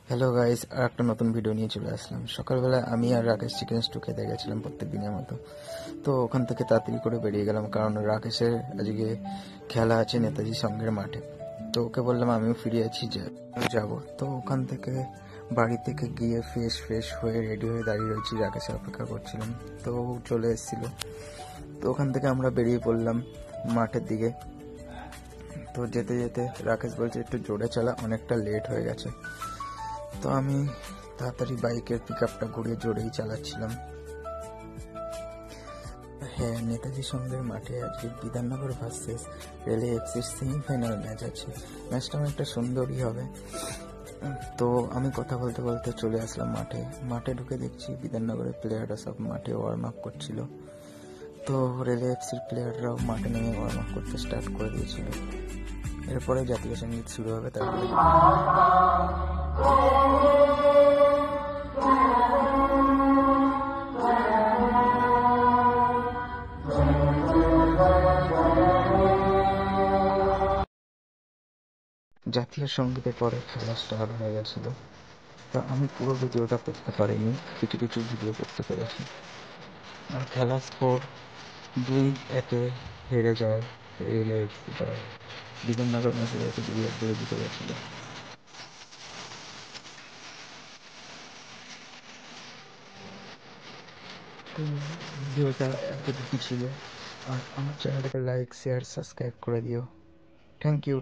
Hello guys, আর একটা নতুন video নিয়ে চলে আসলাম। সকালবেলা আমি আর রাকেশ চিকেন স্টু খেতে গেছিলাম প্রত্যেক দিনের মতো। তো ওখান থেকে তাড়াতাড়ি করে বেরিয়ে গেলাম, কারণ রাকেশের আজকে খেলা আছে নেতাজি সঙ্গের মাঠে। তো ওকে বললাম আমিও ফিরে আছি, যাবো। তো ওখান থেকে বাড়ি থেকে গিয়ে ফ্রেশ ফ্রেশ হয়ে রেডি হয়ে দাঁড়িয়ে রয়েছি, রাকেশের অপেক্ষা করছিলাম। তো ও চলে এসেছিল। তো ওখান থেকে আমরা বেরিয়ে পড়লাম মাঠের দিকে। তো যেতে যেতে রাকেশ বলছে একটু জোরে চালা, অনেকটা লেট হয়ে গেছে। তো আমি তাড়াতাড়ি বাইকের পিক আপটা ঘুরিয়ে জোরেই চালাচ্ছিলাম। হ্যাঁ, নেতাজি সঙ্গের মাঠে আজকে বিধাননগর ভার্সেস রেলে এফসির সেমিফাইনাল ম্যাচ আছে। ম্যাচটা অনেকটা সুন্দরই হবে। তো আমি কথা বলতে বলতে চলে আসলাম মাঠে ঢুকে দেখছি বিধাননগরের প্লেয়াররা সব মাঠে ওয়ার্ম আপ করছিল। তো রেলে এফসির প্লেয়াররাও মাঠে নেমে ওয়ার্ম আপ করতে স্টার্ট করে দিয়েছিল। এরপরে জাতীয় সঙ্গীত শুরু হবে, তারপরে জাতীয় সঙ্গীতের পরে খেলা স্টার্ট হয়ে গেছিল। তো আমি পুরো ভিডিওটা করতে পারিনি, কিছু কিছু ভিডিও করতে পেরেছি। আর খেলার স্কোর 2-1 হেরে যায় রেলে এফসি। বিধাননগর ম্যাচে 2-1 জিতে গেছিল। তো ভিডিওটা এতটুকু ছিল। আর আমার চ্যানেলটাকে লাইক, শেয়ার, সাবস্ক্রাইব করে দিও। Thank you.